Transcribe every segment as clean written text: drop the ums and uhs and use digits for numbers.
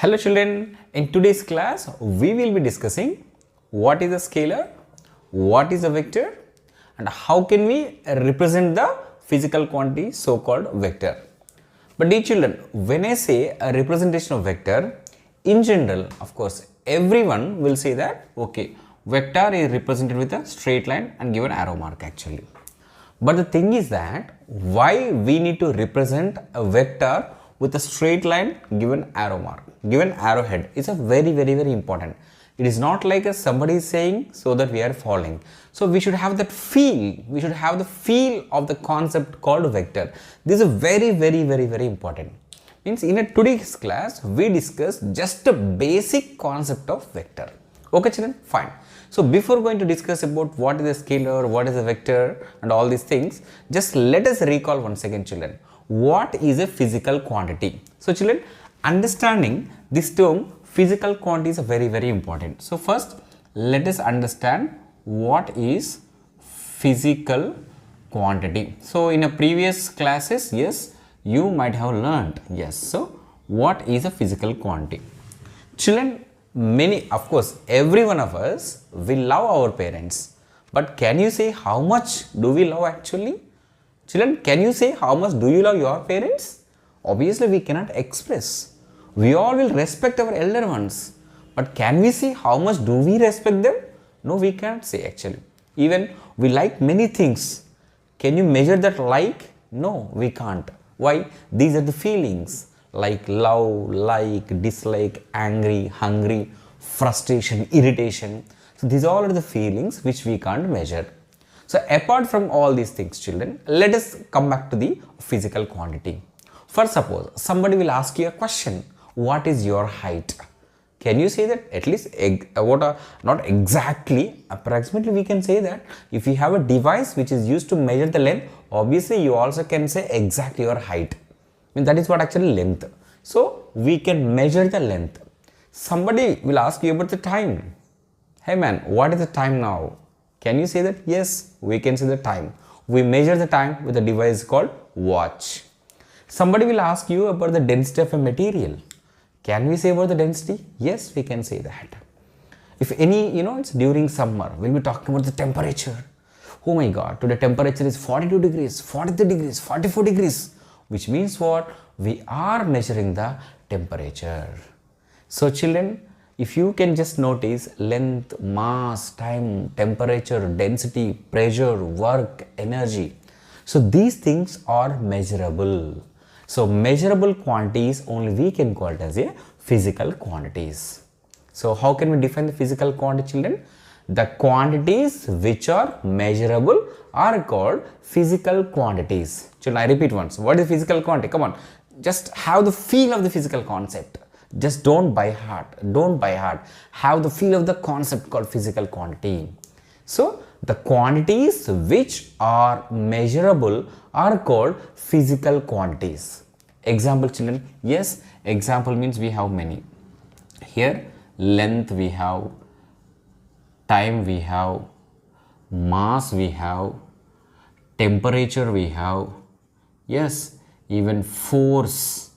Hello children, in today's class we will be discussing what is a scalar, what is a vector and how can we represent the physical quantity so called vector. But dear children, when I say a representation of vector, in general of course everyone will say that okay, vector is represented with a straight line and given arrow mark actually. But the thing is that why we need to represent a vector with a straight line given arrow mark, given arrowhead is a very important. It is not like somebody is saying so that we are following. So we should have that feel, we should have the feel of the concept called vector. This is very important. Means in a today's class we discuss just a basic concept of vector. Okay children, fine. So before going to discuss about what is a scalar, what is a vector and all these things, just let us recall once again children. What is a physical quantity? So children, understanding this term physical quantity is very important. So first let us understand what is physical quantity. So in a previous classes, yes, you might have learned, yes. So what is a physical quantity? Children, many, of course, every one of us will love our parents. But can you say how much do we love actually? Children, can you say how much do you love your parents? Obviously, we cannot express. We all will respect our elder ones. But can we say how much do we respect them? No, we can't say actually. Even we like many things. Can you measure that like? No, we can't. Why? These are the feelings like love, like, dislike, angry, hungry, frustration, irritation. So these all are the feelings which we can't measure. So apart from all these things children, let us come back to the physical quantity. For suppose somebody will ask you a question, what is your height? Can you say that at least, not exactly, approximately we can say that if you have a device which is used to measure the length, obviously you also can say exactly your height. I mean, that is what actually length. So we can measure the length. Somebody will ask you about the time. Hey man, what is the time now? Can you say that? Yes, we can say the time. We measure the time with a device called watch. Somebody will ask you about the density of a material. Can we say about the density? Yes, we can say that. If any, it's during summer, we'll be talking about the temperature. Oh my God, today temperature is 42 degrees, 43 degrees, 44 degrees. Which means what? We are measuring the temperature. So children, if you can just notice length, mass, time, temperature, density, pressure, work, energy. So these things are measurable. So measurable quantities only we can call it as a physical quantities. So how can we define the physical quantity children? The quantities which are measurable are called physical quantities. Children, I repeat once. What is physical quantity? Come on. Just have the feel of the physical concept. Just don't by heart. Don't by heart. Have the feel of the concept called physical quantity. So the quantities which are measurable are called physical quantities. Example children. Yes, example means we have many. Here length we have, time we have, mass we have, temperature we have, yes, even force,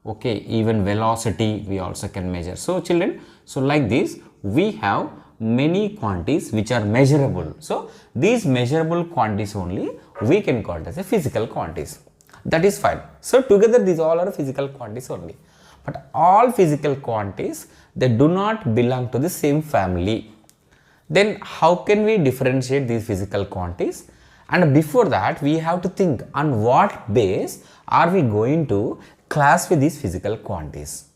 okay, even velocity we also can measure. So children, so like this we have many quantities which are measurable. So these measurable quantities only we can call it as a physical quantities. That is fine. So together these all are physical quantities only. But all physical quantities, they do not belong to the same family. Then how can we differentiate these physical quantities? And before that we have to think on what base are we going to classify these physical quantities.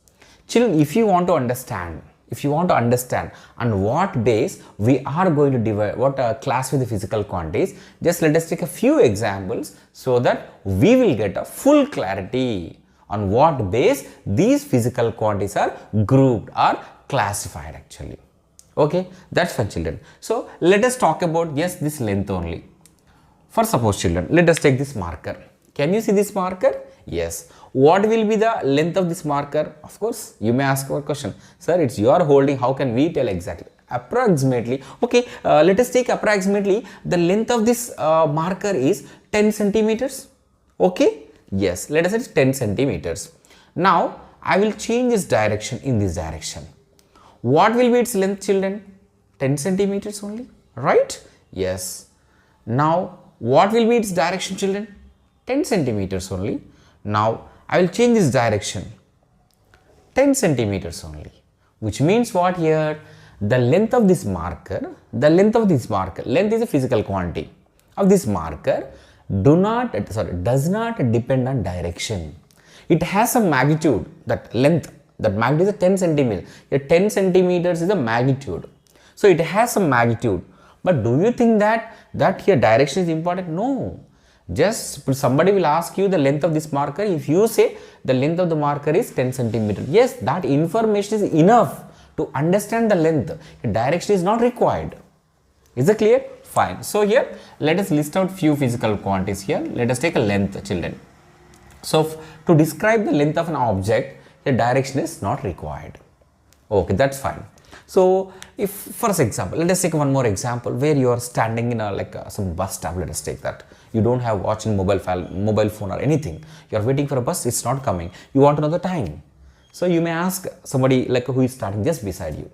Children, if you want to understand on what base we are going to divide classify the physical quantities, just let us take a few examples so that we will get a full clarity on what base these physical quantities are grouped or classified actually. Okay, that's fine children. So let us talk about, yes, this length only. For suppose children, let us take this marker. Can you see this marker? Yes. What will be the length of this marker? Of course, you may ask a question. Sir, it's your holding. How can we tell exactly? Approximately. Okay, let us take approximately the length of this marker is 10 centimeters. Okay. Yes, let us say it's 10 centimeters. Now, I will change its direction in this direction. What will be its length, children? 10 centimeters only, right? Yes. Now, what will be its direction, children? 10 centimeters only. Now, I will change this direction 10 centimeters only, which means what here? The length of this marker, length is a physical quantity of this marker does not depend on direction. It has some magnitude, that magnitude is a 10 centimeters. Here 10 centimeters is a magnitude. So it has some magnitude. But do you think that here direction is important? No. Just somebody will ask you the length of this marker. If you say the length of the marker is 10 centimeters, yes, that information is enough to understand the length. Direction is not required. Is it clear? Fine. So here let us list out few physical quantities here. Let us take a length, children. So to describe the length of an object, the direction is not required. Okay, that's fine. So if for example, let us take one more example where you are standing in some bus stop. Let us take that. You don't have watching mobile phone or anything. You are waiting for a bus, it's not coming. You want to know the time. So you may ask somebody who is standing just beside you.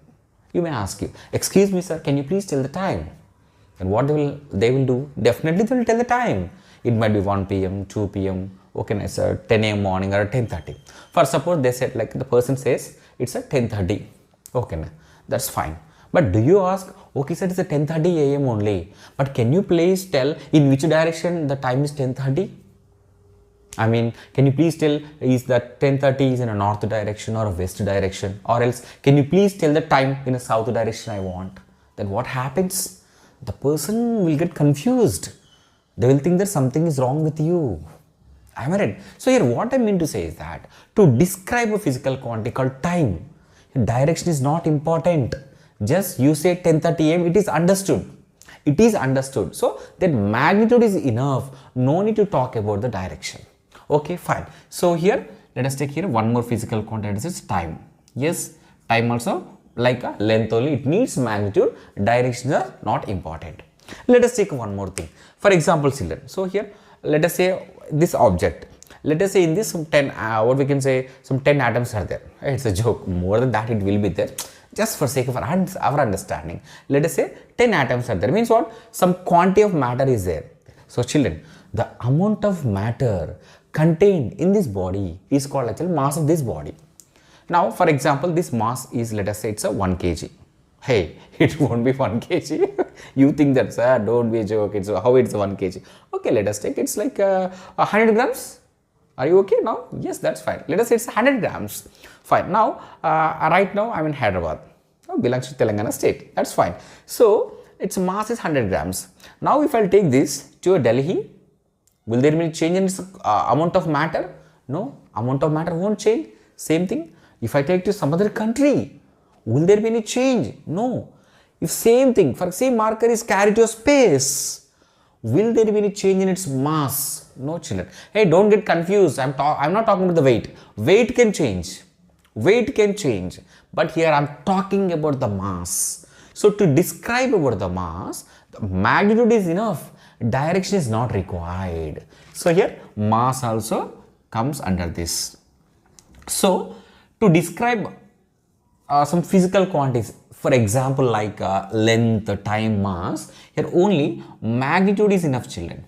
You may ask you, excuse me sir, can you please tell the time? And what they will do? Definitely they will tell the time. It might be 1 p.m., 2 p.m. Okay, nice, 10 a.m. morning or 10:30. For suppose they said the person says it's at 10:30. Okay, that's fine. But do you ask, okay sir, it's at 10:30 a.m. only. But can you please tell in which direction the time is 10:30? I mean, can you please tell is that 10:30 is in a north direction or a west direction? Or else, can you please tell the time in a south direction I want? Then what happens? The person will get confused. They will think that something is wrong with you. Am I right? So here what I mean to say is that to describe a physical quantity called time, direction is not important. Just you say 10:30 a.m. it is understood. It is understood. So that magnitude is enough. No need to talk about the direction. Okay, fine. So here let us take here one more physical quantity, that is time. Yes, time also like a length only, it needs magnitude, directions are not important. Let us take one more thing. For example, children, so here let us say this object, let us say in this some 10 what we can say some 10 atoms are there. It's a joke, more than that it will be there, just for sake of our understanding. Let us say 10 atoms are there, means what? Some quantity of matter is there. So children, the amount of matter contained in this body is called actually mass of this body. Now, for example, this mass is, let us say it's a 1 kg. Hey, it won't be 1 kg. You think that's don't be a joke. It's how it's 1 kg. Okay, let us take it's like 100 grams. Are you okay now? Yes, that's fine. Let us say it's 100 grams. Fine. Now, right now I'm in Hyderabad. Belongs to Telangana state. That's fine. So its mass is 100 grams. Now, if I'll take this to a Delhi, will there be any change in its amount of matter? No, amount of matter won't change. Same thing. If I take to some other country, will there be any change? No. If same thing, for same marker is carried to a space, will there be any change in its mass? No, children. Hey, don't get confused. I'm not talking about the weight. Weight can change. Weight can change. But here I'm talking about the mass. So to describe about the mass, the magnitude is enough. Direction is not required. So here mass also comes under this. So to describe some physical quantities, for example like length, time, mass, here only magnitude is enough, children.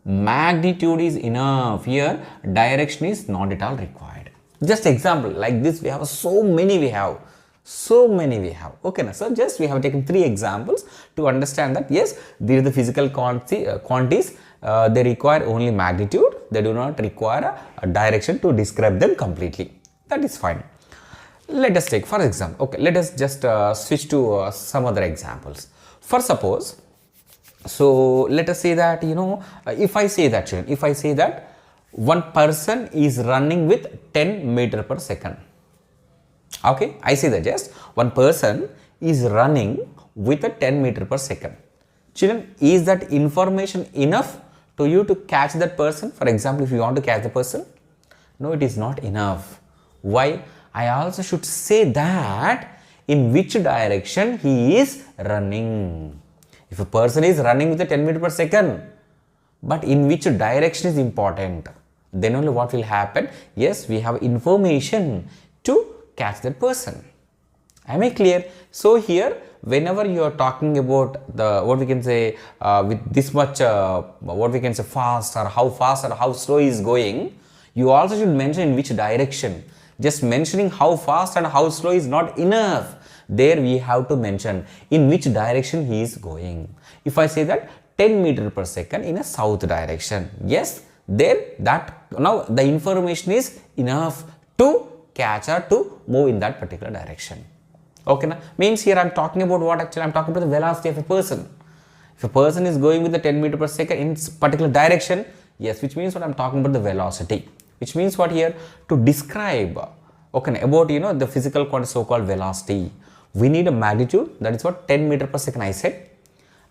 Magnitude is enough. Here direction is not at all required. Just example like this, we have so many we have. Okay, now so just we have taken 3 examples to understand that yes, these are the physical quantities. They require only magnitude. They do not require a direction to describe them completely. That is fine. Let us take for example. Okay, let us just switch to some other examples. For suppose, so let us say that if I say that one person is running with 10 meter per second. Okay, I say that just one person is running with a 10 meter per second. Children, is that information enough to you to catch that person? For example, if you want to catch the person, no, it is not enough. Why? I also should say that in which direction he is running. If a person is running with a 10 meter per second, but in which direction is important. then only what will happen? Yes, we have information to catch that person. Am I clear? So here, whenever you are talking about the what we can say with this much what we can say fast or how slow is going, you also should mention in which direction. Just mentioning how fast and how slow is not enough. There we have to mention in which direction he is going. If I say that 10 meters per second in a south direction, yes, there that now the information is enough to catch or to move in that particular direction. Okay, now means here I am talking about what? Actually I am talking about the velocity of a person. If a person is going with the 10 meters per second in particular direction, yes, which means what I am talking about the velocity. Which means what here? To describe, okay, about the physical quantity so called velocity, we need a magnitude, that is what 10 meters per second I said.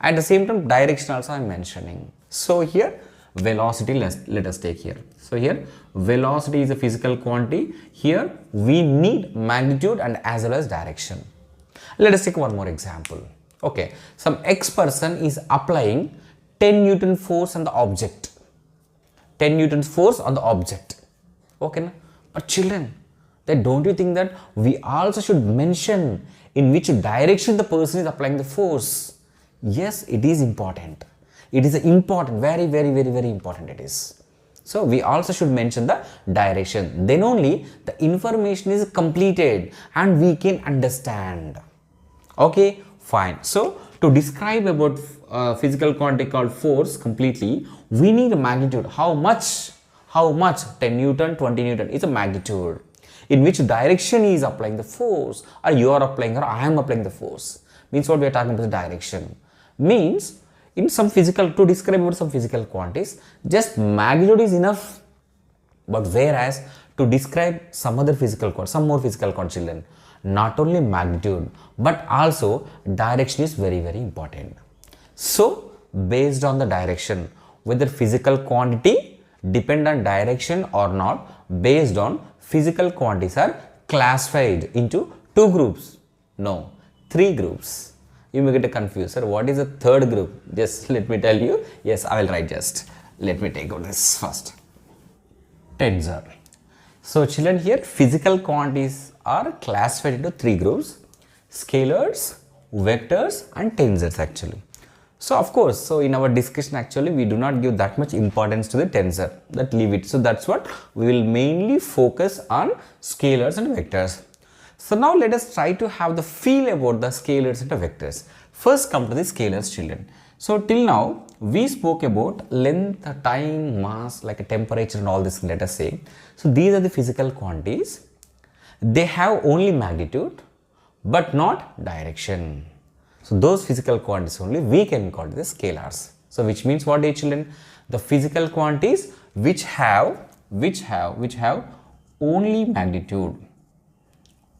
At the same time direction also I am mentioning. So here velocity, let us take here. So here velocity is a physical quantity. Here we need magnitude and as well as direction. Let us take one more example. Okay, some X person is applying 10 Newton force on the object. 10 Newton force on the object. Okay, but children, then don't you think that we also should mention in which direction the person is applying the force? Yes, it is important. It is important, very important it is. So we also should mention the direction. Then only the information is completed and we can understand. Okay, fine. So to describe about physical quantity called force completely, we need a magnitude. How much? 10 Newton, 20 Newton is a magnitude. In which direction he is applying the force, or you are applying or I am applying the force. Means what we are talking about the direction. Means in some physical, to describe about some physical quantities, just magnitude is enough. But whereas to describe some other physical quantity, some more physical quantity, children, not only magnitude but also direction is very important. So based on the direction, whether physical quantity depend on direction or not, based on physical quantities are classified into 2 groups. No, 3 groups. You may get confused, sir. What is the third group? Just let me tell you. Yes, I will write just. Let me take out this first. Tensor. So children, here physical quantities are classified into 3 groups: scalars, vectors and tensors actually. So of course, so in our discussion actually we do not give that much importance to the tensor, that leave it. So that's what we will mainly focus on scalars and vectors. So now let us try to have the feel about the scalars and the vectors. First come to the scalars, children. So till now we spoke about length, time, mass, like a temperature and all this, let us say. So these are the physical quantities. They have only magnitude but not direction. So those physical quantities only we can call the scalars. So which means what, dear children? The physical quantities which have only magnitude,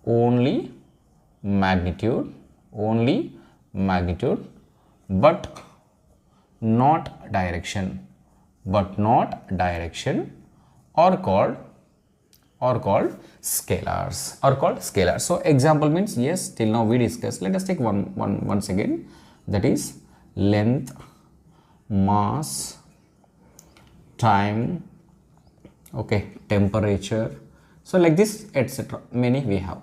but not direction, are called scalars. So example means, yes, till now we discussed. Let us take once again, that is length, mass, time, okay, temperature. So like this, etc. Many we have.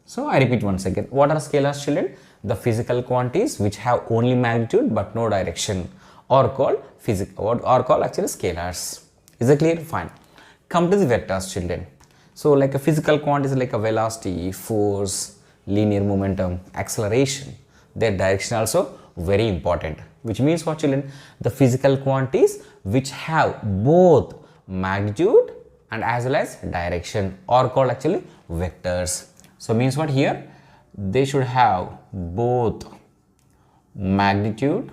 So I repeat once again. What are scalars, children? The physical quantities which have only magnitude but no direction are called actually scalars. Is it clear? Fine. Come to the vectors, children. So like a physical quantity is like a velocity, force, linear momentum, acceleration. Their direction also very important. Which means what, children? The physical quantities which have both magnitude and as well as direction are called actually vectors. So means what here? They should have both magnitude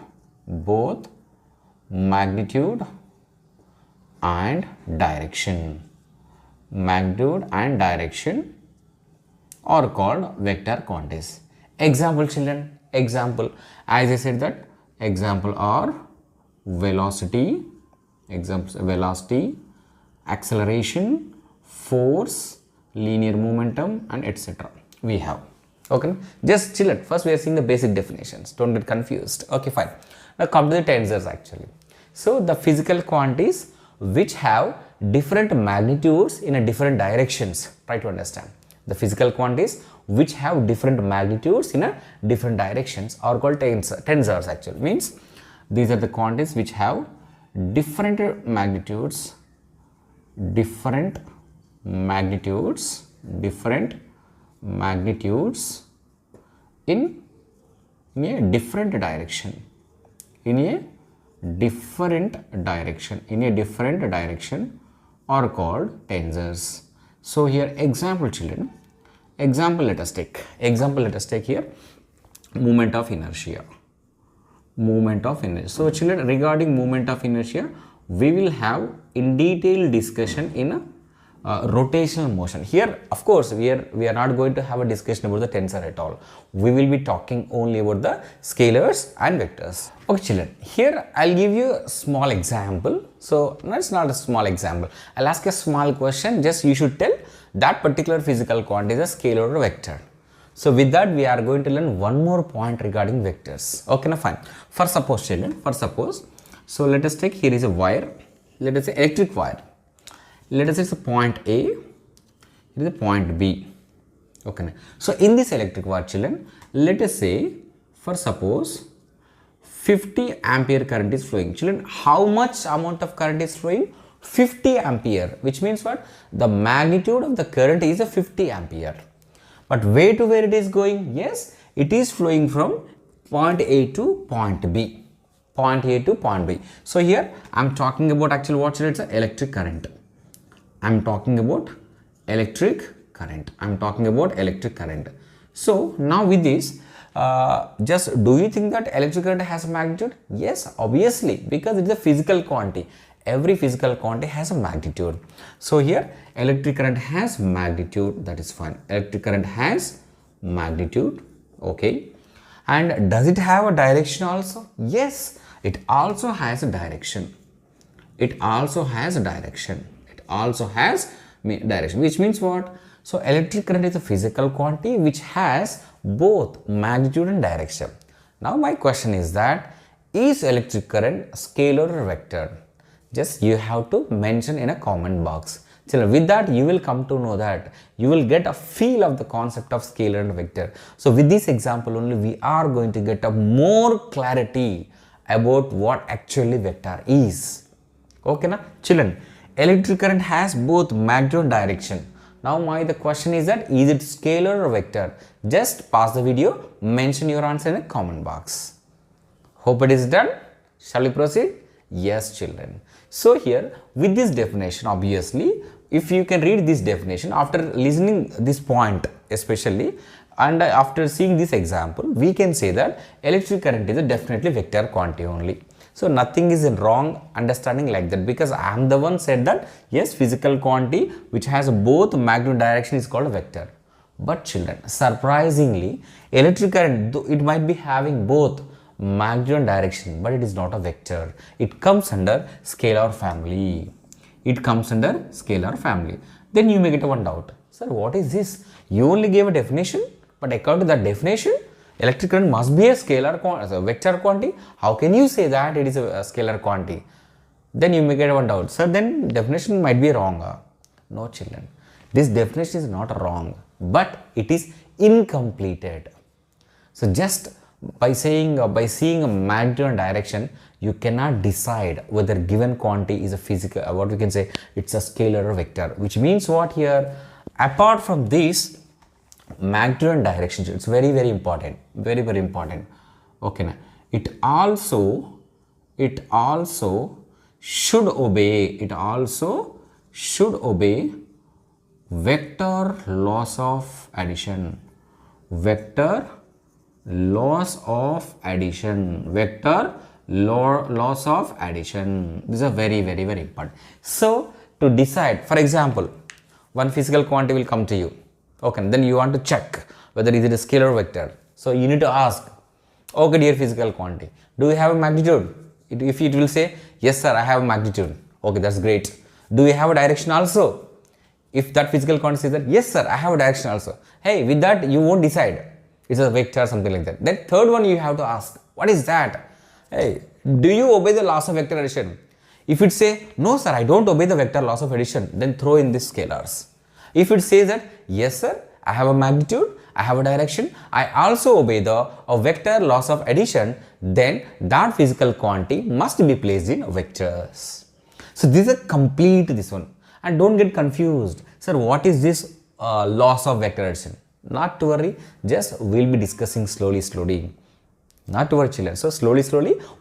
and direction. Magnitude and direction are called vector quantities. Example, children. Example, as I said that example are velocity, acceleration, force, linear momentum and etc. we have. Okay, just chill it. First we are seeing the basic definitions. Don't get confused. Okay, fine. Now come to the tensors actually. So the physical quantities which have different magnitudes in a different directions. Try to understand. The physical quantities which have different magnitudes in a different directions are called tensors actually. Means these are the quantities which have different magnitudes, different magnitudes in a different direction, in a different direction are called tensors. So here example children, let us take here moment of inertia. So children, regarding moment of inertia, we will have in detail discussion in rotational motion. Here of course we are not going to have a discussion about the tensor at all. We will be talking only about the scalars and vectors. Okay children, here I'll give you a small example. So no, it's not a small example. I'll ask a small question, just you should tell that particular physical quantity is a scalar or vector. So with that we are going to learn one more point regarding vectors. Okay, now fine. For suppose children, so let us take, here is a wire, let us say electric wire. Let us say it's a point A, it is a point B. Okay. So in this electric wire children, let us say for suppose 50 ampere current is flowing. Children, how much amount of current is flowing? 50 ampere, which means what? The magnitude of the current is a 50 ampere. But where to where it is going? Yes, it is flowing from point A to point B. Point A to point B. So here I am talking about actually what children? It's an electric current. I am talking about electric current. So now with this, just do you think that electric current has a magnitude? Yes, obviously, because it is a physical quantity. Every physical quantity has a magnitude. So here electric current has magnitude, that is fine. Electric current has magnitude, okay. And does it have a direction also? Yes, it also has a direction. Which means what? So electric current is a physical quantity which has both magnitude and direction. Now my question is that, is electric current scalar or vector? Just you have to mention in a comment box. So with that you will come to know that, you will get a feel of the concept of scalar and vector. So with this example only we are going to get a more clarity about what actually vector is. Okay na children, electric current has both magnitude and direction. Now the question is that, is it scalar or vector? Just pause the video, mention your answer in a comment box. Hope it is done. Shall we proceed? Yes children. So here with this definition, obviously if you can read this definition after listening this point especially, and after seeing this example, we can say that electric current is a definitely vector quantity only. So nothing is in wrong understanding like that, because I am the one said that yes, physical quantity which has both magnitude and direction is called a vector. But children, surprisingly, electric current, though it might be having both magnitude and direction, but it is not a vector. It comes under scalar family. Then you may get one doubt. Sir, what is this? You only gave a definition, but according to that definition, electric current must be a scalar quantity, a vector quantity. How can you say that it is a scalar quantity? Then you may get one doubt. Sir, then definition might be wrong. No children, this definition is not wrong, but it is incompleted. So just by seeing a magnitude and direction, you cannot decide whether given quantity is a physical, what we can say, it's a scalar or vector. Which means what here? Apart from this, magnitude and direction, it's very important, very important. Okay, now it also should obey vector laws of addition. Vector laws of addition. These are very important. So to decide, for example, one physical quantity will come to you. Okay, then you want to check whether is it a scalar or vector. So you need to ask, okay dear physical quantity, do you have a magnitude? If it will say, yes sir, I have a magnitude. Okay, that's great. Do you have a direction also? If that physical quantity says that, yes sir, I have a direction also. Hey, with that you won't decide it's a vector or something like that. Then third one you have to ask, what is that? Hey, do you obey the laws of vector addition? If it say, no sir, I don't obey the vector laws of addition, then throw in this scalars. If it says that, yes sir, I have a magnitude, I have a direction, I also obey the vector laws of addition, then that physical quantity must be placed in vectors. So this is a complete this one. And don't get confused. Sir, what is this loss of vector addition? Not to worry, just we'll be discussing slowly. Not to worry children. So slowly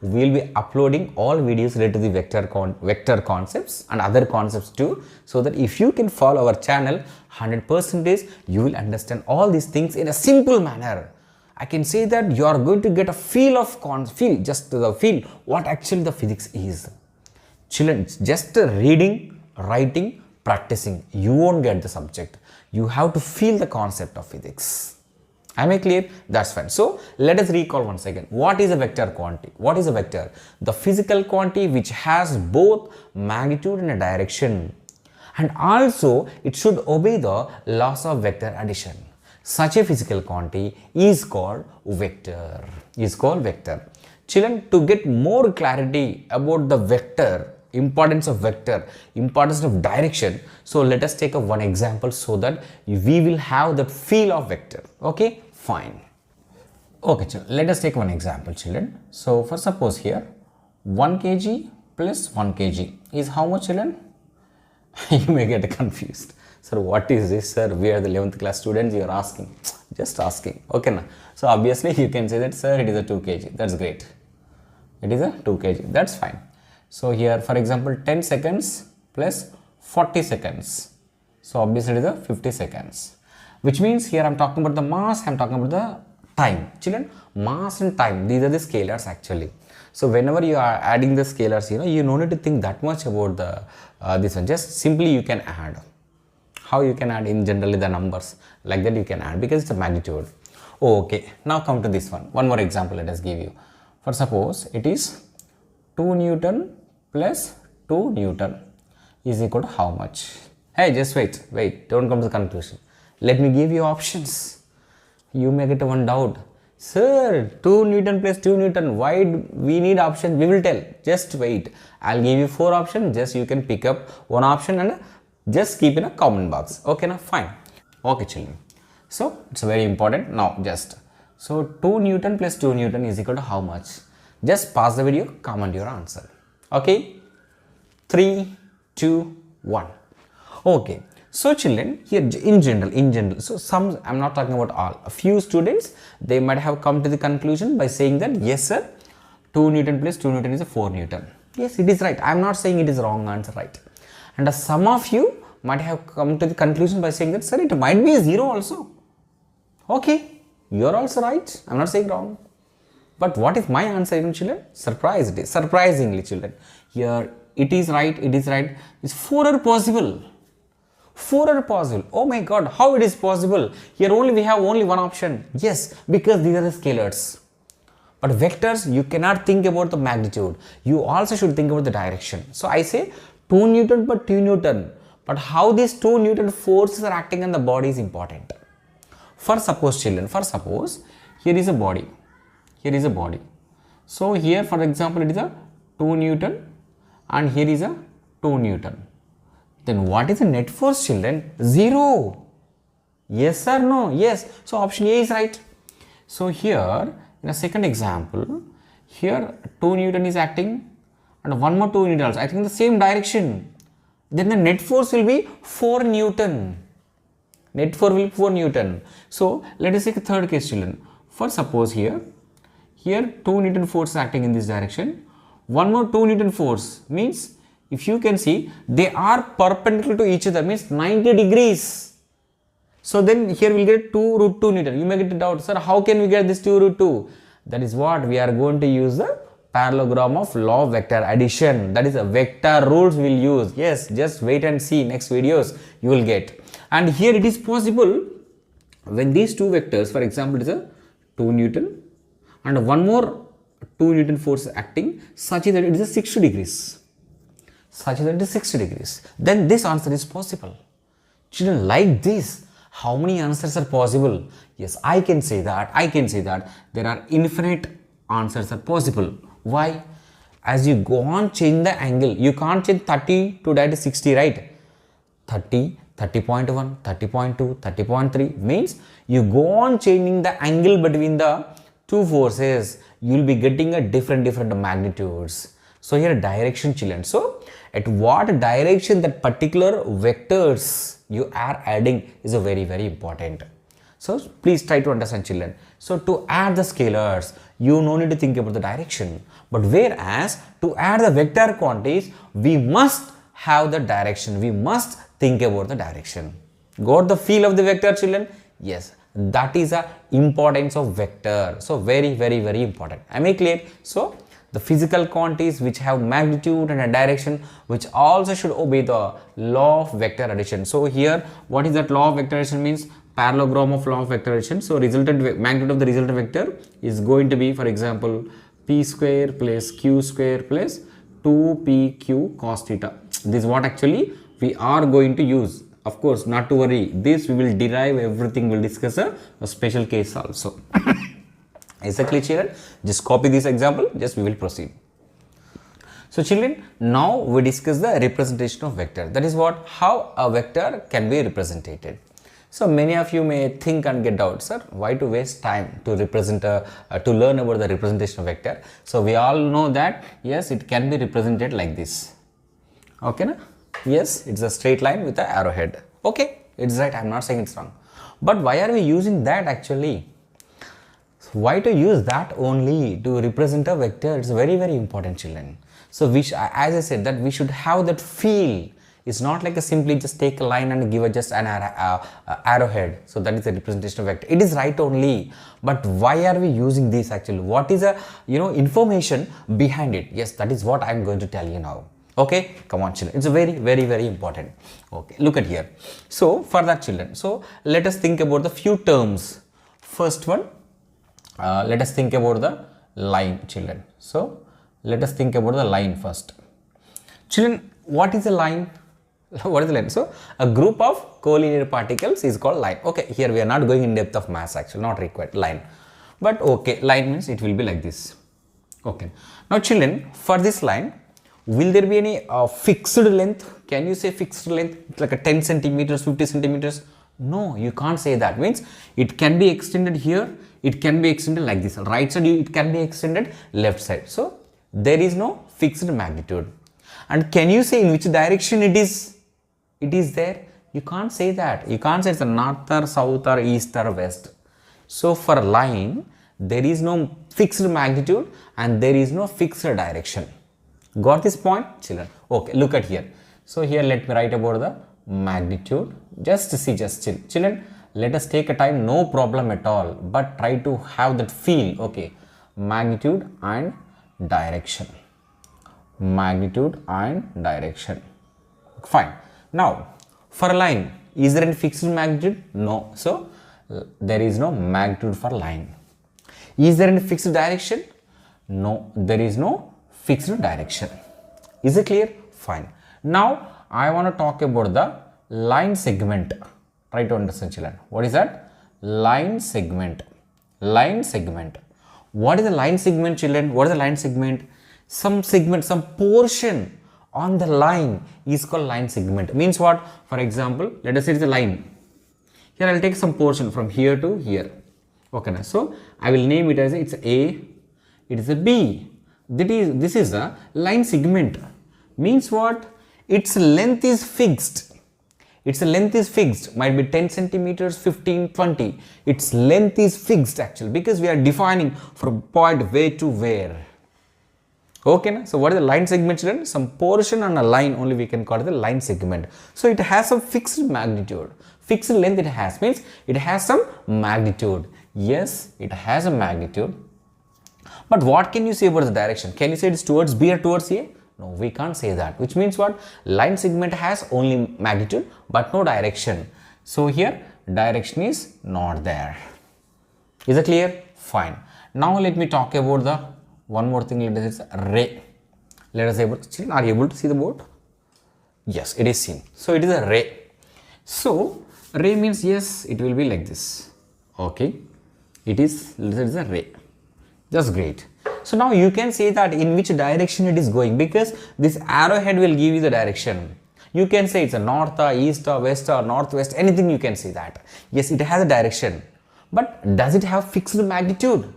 we'll be uploading all videos related to the vector concepts and other concepts too, so that if you can follow our channel 100%, you will understand all these things in a simple manner. I can say that you are going to get a feel of what actually the physics is. Children, just reading, writing, practicing, you won't get the subject. You have to feel the concept of physics. Am I clear? That's fine. So let us recall once again. What is a vector quantity? What is a vector? The physical quantity which has both magnitude and a direction. And also it should obey the laws of vector addition. Such a physical quantity is called vector. Children, to get more clarity about the vector, importance of vector, importance of direction, so let us take one example so that we will have the feel of vector. Okay, fine. Okay, children, let us take one example, children. So for suppose here 1 kg plus 1 kg is how much, children? You may get confused. Sir, what is this, sir? We are the 11th class students, you are asking. Just asking. Okay, now. So obviously you can say that, sir, it is a 2 kg. That's great. It is a 2 kg. That's fine. So here, for example, 10 seconds plus 40 seconds. So obviously it is a 50 seconds. Which means here I am talking about the mass, I am talking about the time. Children, mass and time, these are the scalars actually. So whenever you are adding the scalars, you no need to think that much about the this one. Just simply you can add. How you can add in generally the numbers, like that you can add because it's a magnitude. Okay, now come to this one. One more example let us give you. For suppose it is 2 Newton plus 2 Newton is equal to how much? Hey, just wait, don't come to the conclusion. Let me give you options. You may get one doubt. Sir, 2 Newton plus 2 Newton, why we need options? We will tell. Just wait. I'll give you 4 options. Just you can pick up one option and just keep in a comment box. Okay, now fine. Okay, children. So it's very important. Now just. So 2 Newton plus 2 Newton is equal to how much? Just pause the video, comment your answer. Okay. 3, 2, 1. Okay. So children, here in general, so some, I'm not talking about all, a few students, they might have come to the conclusion by saying that, yes sir, 2 Newton plus 2 Newton is a 4 Newton. Yes, it is right. I'm not saying it is wrong answer, right? And some of you might have come to the conclusion by saying that, sir, it might be a 0 also. Okay, you are also right. I'm not saying wrong. But what is my answer, children? Surprisingly, children. Here, it is right. It's 4 are possible. 4 are possible. Oh my God, how it is possible? Here we have only one option. Yes, because these are the scalars. But vectors, you cannot think about the magnitude. You also should think about the direction. So I say 2 Newton per 2 Newton. But how these 2 Newton forces are acting on the body is important. For suppose, children, here is a body. So here, for example, it is a 2 Newton and here is a 2 Newton. Then what is the net force, children? 0. Yes or no? Yes. So option A is right. So here, in a second example, here 2 Newton is acting and one more 2 Newton also acting in the same direction. Then the net force will be 4 Newton. Net force will be 4 Newton. So let us take a third case, children. For suppose here 2 Newton force is acting in this direction. One more 2 Newton force means, if you can see, they are perpendicular to each other, means 90 degrees. So then here we will get 2 root 2 Newton. You may get a doubt, sir, how can we get this 2 root 2? That is what we are going to use the parallelogram of law of vector addition. That is a vector rules we will use. Yes, just wait and see next videos you will get. And here it is possible when these two vectors, for example, it is a 2 Newton and one more 2 Newton force acting such that it is a 60 degrees. Then this answer is possible. Children, like this, how many answers are possible? Yes, I can say that there are infinite answers are possible. Why? as you go on change the angle, you can't change 30 to that 60, right? 30, 30.1, 30.2, 30.3 means you go on changing the angle between the two forces, you will be getting a different magnitudes. So here direction, children. So at what direction that particular vectors you are adding is a very important. So please try to understand, children. So to add the scalars, you no need to think about the direction. But whereas to add the vector quantities, we must have the direction. We must think about the direction. Got the feel of the vector, children? Yes, that is the importance of vector. So very important. Am I clear? So the physical quantities which have magnitude and a direction, which also should obey the law of vector addition. So here, what is that law of vector addition means? Parallelogram of law of vector addition. So resultant magnitude of the resultant vector is going to be, for example, p square plus q square plus 2pq cos theta. This is what actually we are going to use. Of course, not to worry, this we will derive everything, we will discuss a special case also. Is that clear, children? Just copy this example, just we will proceed. So children, now we discuss the representation of vector. That is what, how a vector can be represented. So many of you may think and get doubt, sir, why to waste time to represent to learn about the representation of vector. So we all know that yes, it can be represented like this. Okay, na? Yes, it's a straight line with an arrowhead. Okay, it's right, I'm not saying it's wrong. But why are we using that actually? Why to use that only to represent a vector? It's very important, children. So we as I said, that we should have that feel. It's not like a simply just take a line and give a just an arrowhead. So that is the representation of vector. It is right only, but why are we using this actually? What is a information behind it? Yes, that is what I am going to tell you now. Okay, come on, children. It's very important. Okay, look at here. So for that, children, so let us think about the few terms. First one, let us think about the line, children. So let us think about the line first. Children, what is a line? What is the line? So a group of collinear particles is called line. Okay, here we are not going in depth of mass actually, not required, line. But okay, line means it will be like this. Okay. Now children, for this line, will there be any fixed length? Can you say fixed length? It's like a 10 centimeters, 50 centimeters? No, you can't say that. Means it can be extended here, it can be extended like this. Right side, it can be extended left side. So there is no fixed magnitude. And can you say in which direction it is there? You can't say that. You can't say it's a north or south or east or west. So for a line, there is no fixed magnitude and there is no fixed direction. Got this point, children? Okay, look at here. So here let me write about the magnitude. Just see, just chill. Children, let us take a time, no problem at all. But try to have that feel. Okay, magnitude and direction. Magnitude and direction. Fine. Now, for a line, is there any fixed magnitude? No. So, there is no magnitude for line. Is there any fixed direction? No. There is no fixed direction. Is it clear? Fine. Now, I want to talk about the line segment. Try to understand, children. What is that? Line segment. Line segment. What is the line segment, children? What is the line segment? Some segment, some portion on the line is called line segment. Means what? For example, let us say it's a line. Here I will take some portion from here to here. Okay, now so I will name it as it's A, it is a B. This is a line segment. Means what? Its length is fixed. Its length is fixed. Might be 10 centimeters, 15, 20. Its length is fixed actually because we are defining from point where to where. Okay, na? So what is the line segment, children? Some portion on a line only we can call it the line segment. So it has some fixed magnitude. Fixed length it has means it has some magnitude. Yes, it has a magnitude. But what can you say about the direction? Can you say it's towards B or towards A? No, we can't say that. Which means what? Line segment has only magnitude but no direction. So here direction is not there. Is it clear? Fine. Now let me talk about the one more thing. Let us say ray. Let us able. Children, are you able to see the board? Yes, it is seen. So it is a ray. So ray means yes, it will be like this. Okay, it is a ray. Just great. So now you can say that in which direction it is going, because this arrowhead will give you the direction. You can say it's a north or east or west or northwest, anything you can say that. Yes, it has a direction. But does it have fixed magnitude?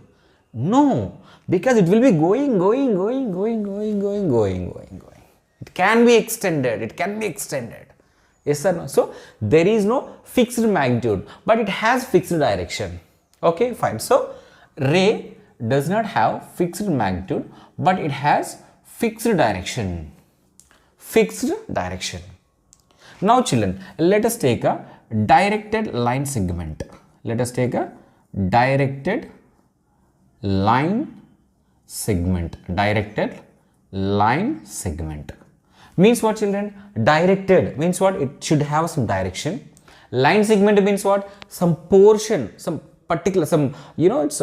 No, because it will be going. It can be extended. Yes or no? So there is no fixed magnitude, but it has fixed direction. Okay, fine. So ray does not have fixed magnitude, but it has fixed direction. Now children, let us take a directed line segment. Directed line segment means what, children? Directed means what? It should have some direction. Line segment means what? Some portion, some particular, it's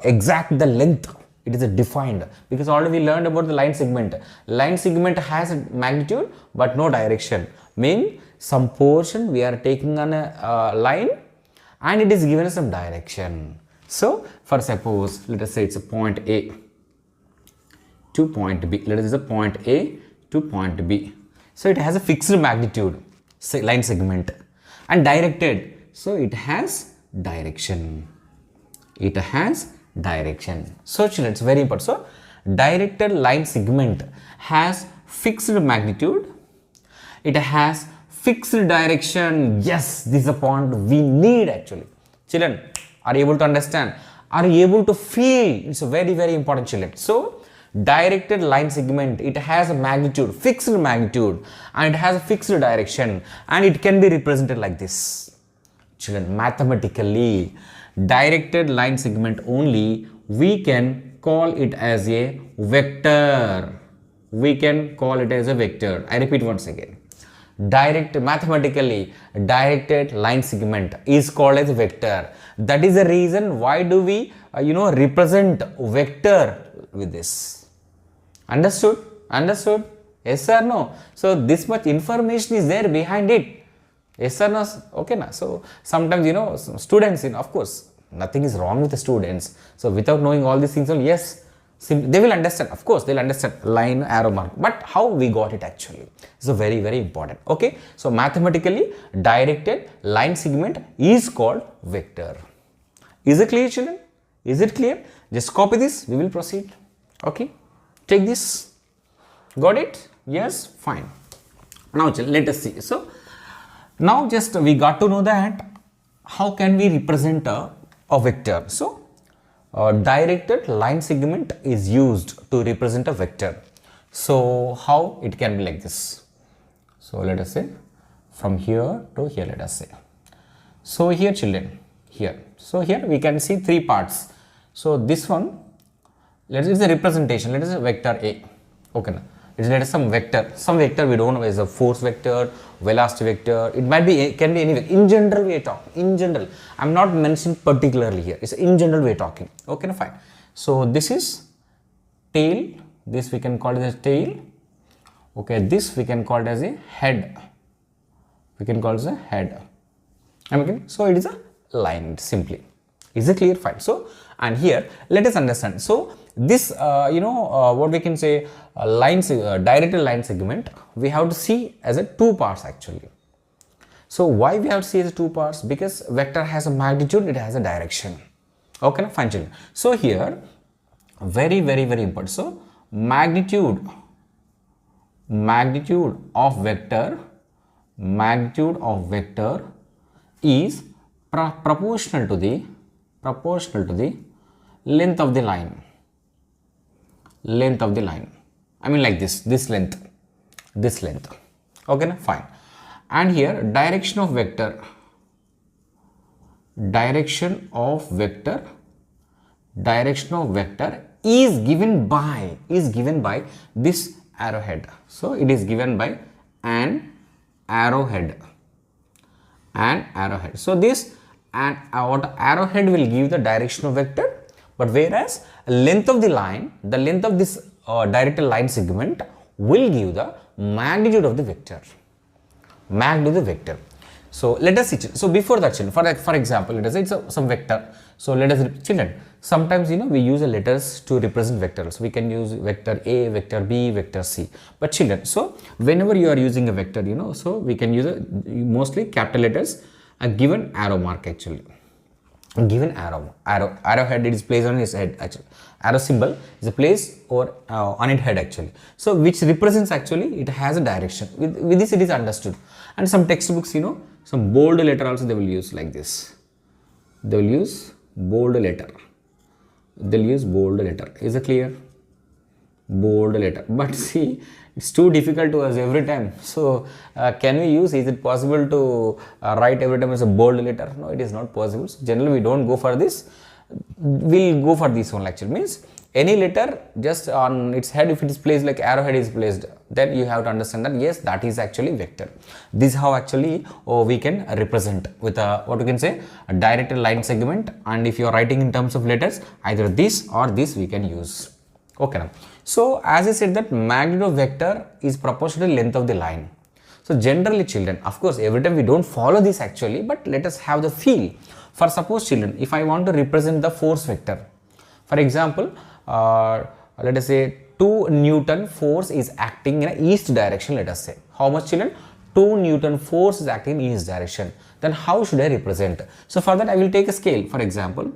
exact the length. It is defined, because already we learned about the line segment. Line segment has a magnitude but no direction. Mean some portion we are taking on a line and it is given some direction. So for suppose, let us say it's a point A to point B. Let us say point A to point B. So it has a fixed magnitude, say line segment, and directed. So it has direction. So children, it's very important. So directed line segment has fixed magnitude. It has fixed direction. Yes, this is a point we need actually. Children, are you able to understand? Are you able to feel? It's a very, very important, children. So directed line segment, it has a magnitude, fixed magnitude, and it has a fixed direction, and it can be represented like this. Children, mathematically, directed line segment only, we can call it as a vector. I repeat once again. Mathematically, directed line segment is called as a vector. That is the reason why do we represent vector with this. Understood? Yes or no? So this much information is there behind it. Yes or no? Okay, na? So sometimes students, of course, nothing is wrong with the students. So without knowing all these things, yes, they will understand. Of course, they'll understand line, arrow mark. But how we got it actually is a very, very important. Okay. So mathematically, directed line segment is called vector. Is it clear, children? Is it clear? Just copy this. We will proceed. Okay. Take this. Got it? Yes. Fine. Now, children, let us see. So now just we got to know that how can we represent a vector. So directed line segment is used to represent a vector. So how it can be like this? So let us say from here to here, let us say. So here, children, here. So here we can see three parts. So this one, let us say the representation. Let us say vector A. Okay, now let us some vector. Some vector we don't know is a force vector, velocity vector. It might be, can be any vector. In general, we are talking. In general, I'm not mentioning particularly here. It's in general we are talking. Okay, now fine. So this is tail. This we can call it as tail. Okay, this we can call it as a head. Okay, so it is a line simply. Is it clear? Fine. So and here let us understand. So this what we can say directed line segment we have to see as a two parts actually. So why we have to see as a two parts? Because vector has a magnitude, it has a direction. Okay, fine, children. So here very, very, very important. So magnitude of vector is proportional to the length of the line. I mean like this length. Okay, na? Fine. And here direction of vector is given by this arrowhead. So it is given by an arrowhead. So this arrowhead will give the direction of vector, but whereas length of this directed line segment will give the magnitude of the vector. So let us see. So before that, children, for example, let us say it's some vector. So let us, children, sometimes we use letters to represent vectors. We can use vector A, vector B, vector C. But children, so whenever you are using a vector, so we can use mostly capital letters, a given arrow mark actually. Given arrowhead is placed on his head actually. Arrow symbol is placed or on its head actually. So which represents actually it has a direction. With this it is understood. And some textbooks, some bold letter also they will use like this. They will use bold letter. They'll use bold letter. Is it clear? Bold letter. But see, it's too difficult to us every time. So can we use, is it possible to write every time as a bold letter? No, it is not possible. So generally we don't go for this. We'll go for this one actually. Means any letter just on its head, if it is placed like arrowhead is placed, then you have to understand that yes, that is actually vector. This is how actually we can represent with a, what we can say, a directed line segment. And if you are writing in terms of letters, either this or this we can use. Okay now. So as I said that magnitude of vector is proportional to length of the line. So generally children, of course every time we don't follow this actually, but let us have the feel. For suppose children, if I want to represent the force vector, for example, let us say 2 Newton force is acting in a east direction, let us say. How much children? 2 Newton force is acting in east direction. Then how should I represent? So for that I will take a scale. For example,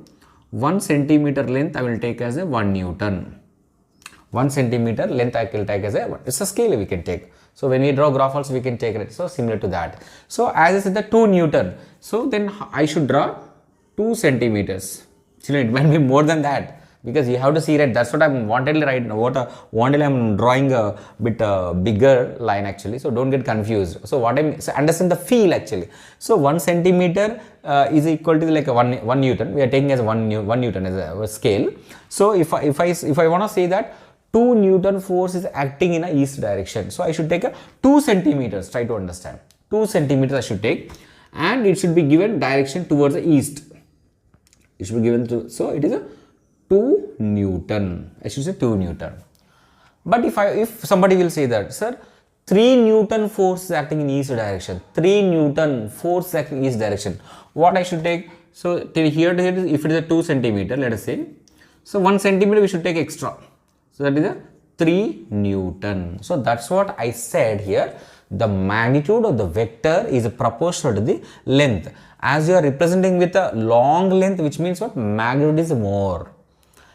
1 centimeter length I will take as a 1 Newton. 1 centimeter length I will take as it's a scale we can take. So when we draw graph also we can take it. So similar to that. So as I said the 2 Newton. So then I should draw 2 centimeters. Children, it might be more than that. Because you have to see, right? That's what I'm wanted right now. I'm drawing a bit bigger line actually. So don't get confused. So what I'm understand the feel actually. So 1 centimeter is equal to like a 1 Newton. We are taking as 1 Newton as a scale. So if I want to say that 2 Newton force is acting in a east direction. So I should take a 2 centimeters. Try to understand. 2 centimeters I should take, and it should be given direction towards the east. It should be given to, so it is a 2 Newton. I should say 2 Newton. But if somebody will say that, sir, 3 Newton force is acting in east direction. 3 Newton force is acting in east direction. What I should take? So till here to here, if it is a 2 centimeter, let us say. So 1 centimeter we should take extra. So that is a 3 Newton. So that's what I said here. The magnitude of the vector is proportional to the length. As you are representing with a long length, which means what? Magnitude is more.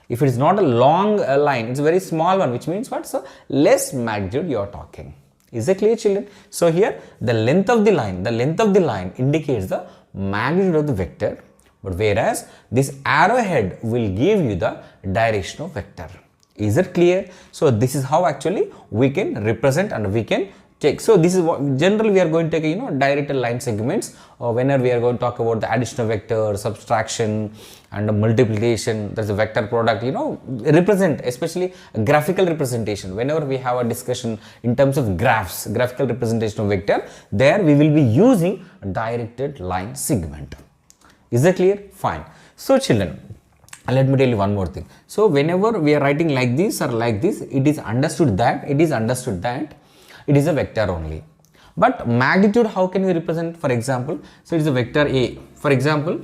If it is not a long line, it's a very small one, which means what? So less magnitude you are talking. Is it clear, children? So here the length of the line indicates the magnitude of the vector, but whereas this arrowhead will give you the direction of vector. Is it clear? So this is how actually we can represent and we can take. So this is what generally we are going to take, directed line segments, or whenever we are going to talk about the addition of vector, subtraction and multiplication, there's a vector product, represent, especially graphical representation. Whenever we have a discussion in terms of graphs, graphical representation of vector, there we will be using a directed line segment. Is that clear? Fine. So children, let me tell you one more thing. So whenever we are writing like this or like this, it is understood that it is a vector only. But magnitude, how can we represent? For example, so it is a vector A. For example,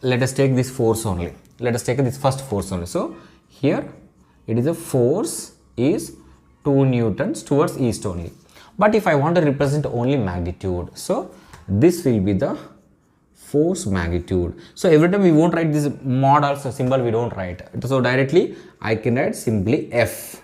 let us take this force only. Let us take this first force only. So here it is a force is 2 Newtons towards east only. But if I want to represent only magnitude, so this will be the force magnitude. So every time we won't write this mod also symbol, we don't write. So directly I can write simply F.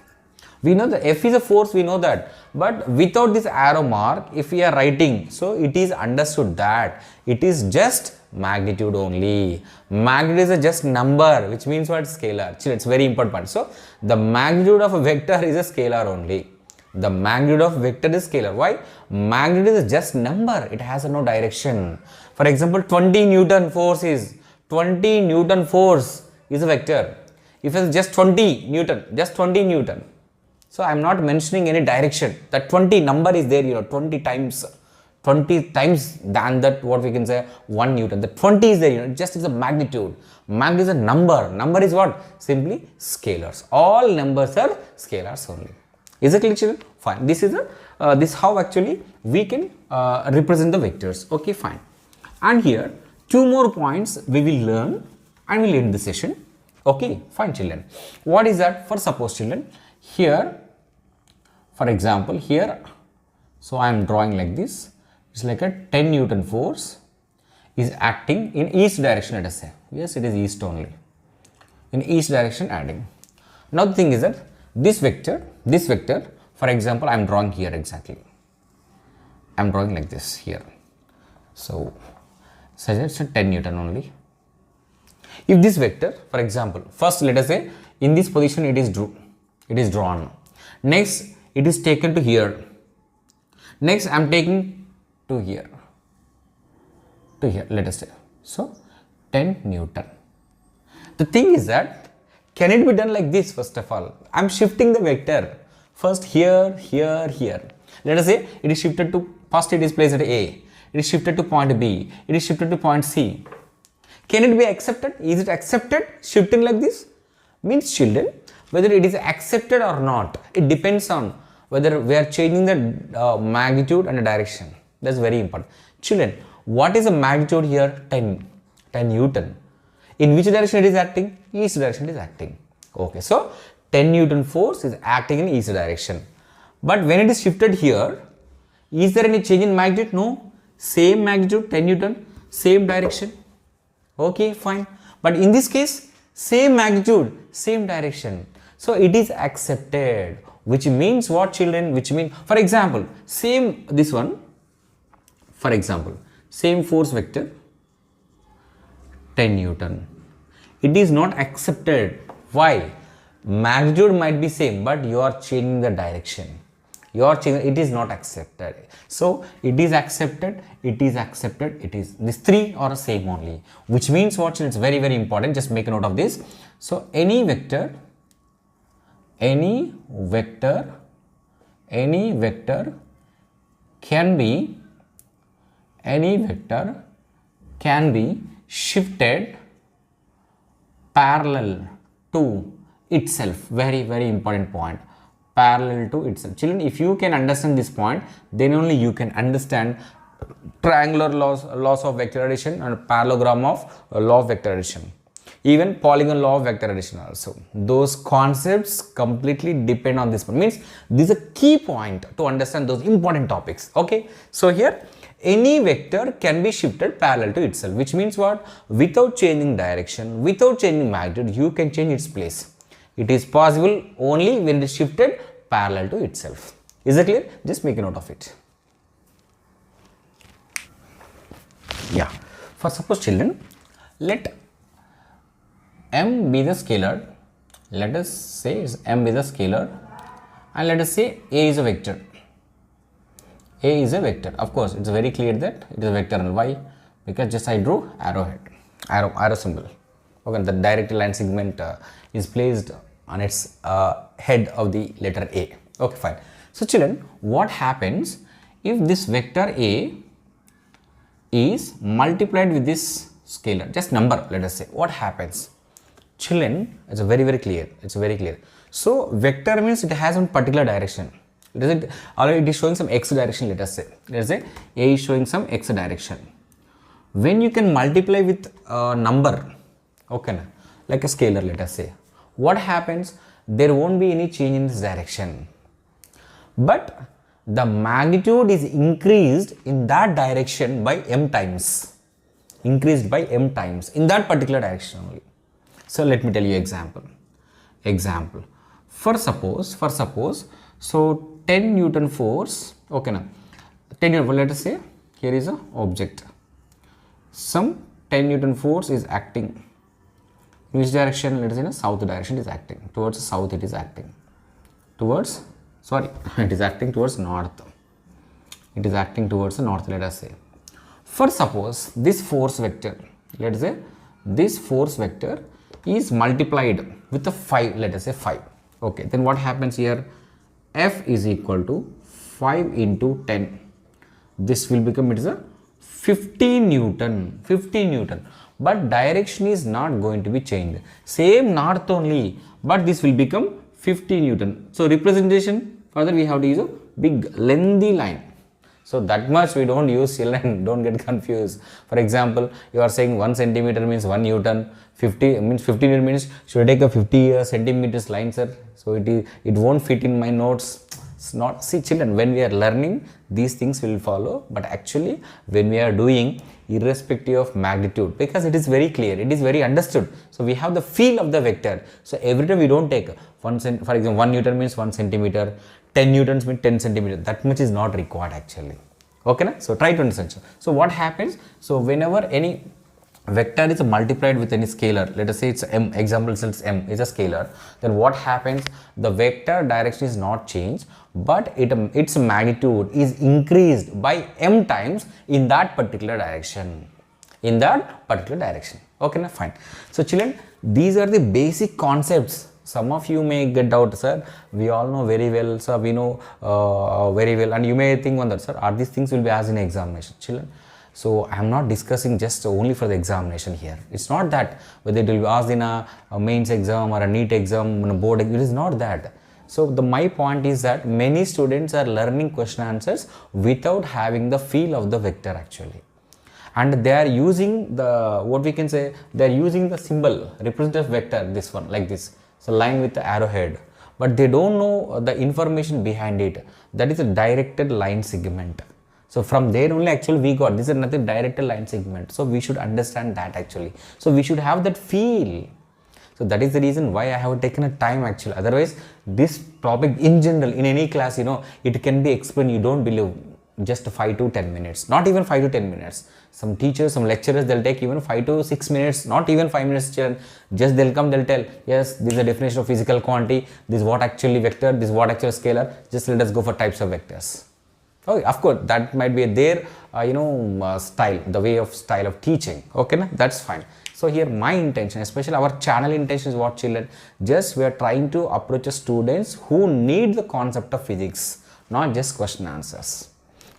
We know the F is a force, we know that. But without this arrow mark, if we are writing, so it is understood that it is just magnitude only. Magnitude is a just number, which means what? Scalar. It's very important. So the magnitude of a vector is a scalar only. The magnitude of vector is scalar. Why? Magnitude is just number. It has no direction. For example, 20 Newton force is a vector. If it's just 20 Newton. So I am not mentioning any direction. That 20 number is there, 20 times than that, what we can say 1 Newton. The 20 is there, just is a magnitude. Magnitude is a number. Number is what? Simply scalars. All numbers are scalars only. Is it clear, children? Fine. This is this how actually we can represent the vectors. Okay, fine. And here 2 more points we will learn and we'll end the session. Okay, fine children. What is that? For suppose children, here for example here, so I am drawing like this. It's like a 10 Newton force is acting in east direction, let us say. Yes, it is east only. In east direction adding. Now the thing is that this vector, for example, I am drawing here exactly. I am drawing like this here. So it's a 10 Newton only. If this vector, for example, first let us say in this position it is drawn. Next it is taken to here. Next I am taking to here. Let us say. So 10 Newton. The thing is that can it be done like this? First of all, I am shifting the vector. First here, here, here. Let us say it is shifted to, first it is placed at A. It is shifted to point B. It is shifted to point C. Can it be accepted? Is it accepted shifting like this? Means children, whether it is accepted or not, it depends on whether we are changing the magnitude and the direction. That's very important. Children, what is the magnitude here? 10 Newton. In which direction it is acting? East direction it is acting. Okay, so 10 Newton force is acting in east direction. But when it is shifted here, is there any change in magnitude? No. Same magnitude, 10 Newton, same direction. Okay, fine. But in this case, same magnitude, same direction. So it is accepted. Which means what, children? Which means, for example, same this one. For example, same force vector, 10 Newton. It is not accepted. Why? Magnitude might be same, but you are changing the direction. You are changing, it is not accepted. So it is accepted, it is accepted, it is. These 3 are same only. Which means what? It's very, very important. Just make a note of this. So any vector can be shifted parallel to itself. Very, very important point. Parallel to itself. Children, if you can understand this point, then only you can understand triangular laws of vector addition and parallelogram of law of vector addition. Even polygon law of vector addition also. Those concepts completely depend on this one. Means this is a key point to understand those important topics. Okay. So here any vector can be shifted parallel to itself, which means what? Without changing direction, without changing magnitude, you can change its place. It is possible only when it is shifted parallel to itself. Is it clear? Just make a note of it. Yeah. For suppose children, let M be the scalar. Let us say M be the scalar, and let us say A is a vector. A is a vector. Of course, it's very clear that it is a vector. And why? Because just I drew arrow symbol. Okay, the direct line segment is placed on its head of the letter A. Okay, fine. So children, what happens if this vector A is multiplied with this scalar? Just number, let us say. What happens? Children, it's very, very clear. It's very clear. So vector means it has one particular direction. It is showing some x direction, let us say. Let us say A is showing some x direction. When you can multiply with a number, okay, like a scalar, let us say, what happens? There won't be any change in this direction. But the magnitude is increased in that direction by m times. Increased by m times in that particular direction only. So let me tell you example. For suppose, so 10 Newton force, okay now, 10 Newton, let us say here is a object. Some 10 Newton force is acting. In which direction? Let us say in a south direction it is acting. Towards south it is acting. Towards, sorry, it is acting towards north. It is acting towards the north, let us say. For suppose this force vector, let us say this force vector is multiplied with a 5, let us say 5. Okay, then what happens here? F is equal to 5 into 10. This will become, it is a 15 Newton. But direction is not going to be changed. Same north only, but this will become 50 Newton. So representation, further we have to use a big lengthy line. So that much we don't use, children, don't get confused. For example, you are saying 1 centimeter means 1 Newton, 50 means 50 Newton means should I take a 50 centimeters line, sir? So it won't fit in my notes. It's not, see children, when we are learning, these things will follow, but actually when we are doing, irrespective of magnitude, because it is very clear, it is very understood. So we have the feel of the vector. So every time we don't take for example, 1 Newton means 1 centimeter, 10 Newtons means 10 centimeter. That much is not required actually. Okay, na? So try to understand. So what happens? So whenever any vector is multiplied with any scalar, let us say it's m, example since m is a scalar, then what happens? The vector direction is not changed, but its magnitude is increased by m times in that particular direction. Okay, na? Fine. So children, these are the basic concepts. Some of you may get doubt, sir, we all know very well, sir, we know very well, and you may think on that, sir, are these things will be asked in examination, children? So I am not discussing just only for the examination here. It's not that whether it will be asked in a mains exam or a NEET exam, a board exam, it is not that. So my point is that many students are learning question answers without having the feel of the vector actually. And they are using the, what we can say, they are using the symbol, representative vector, this one, like this. So line with the arrowhead, but they don't know the information behind it. That is a directed line segment. So from there only actually we got, this is nothing directed line segment. So we should understand that actually. So we should have that feel. So that is the reason why I have taken a time actually. Otherwise, this topic in general, in any class, you know, it can be explained, you don't believe, just 5 to 10 minutes, not even 5 to 10 minutes. Some teachers, some lecturers, they'll take even 5 to 6 minutes, not even 5 minutes, children. Just they'll come, they'll tell, yes, this is the definition of physical quantity, this is what actually vector, this is what actually scalar, just let us go for types of vectors. Okay, of course, that might be their, style, the way of style of teaching. Okay, na? That's fine. So here my intention, especially our channel intention is what, children? Just we are trying to approach students who need the concept of physics, not just question answers.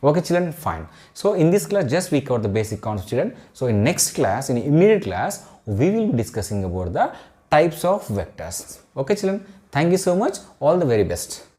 Okay, children, fine. So in this class, just we cover the basic concepts, children. So in next class, in immediate class, we will be discussing about the types of vectors. Okay, children, thank you so much. All the very best.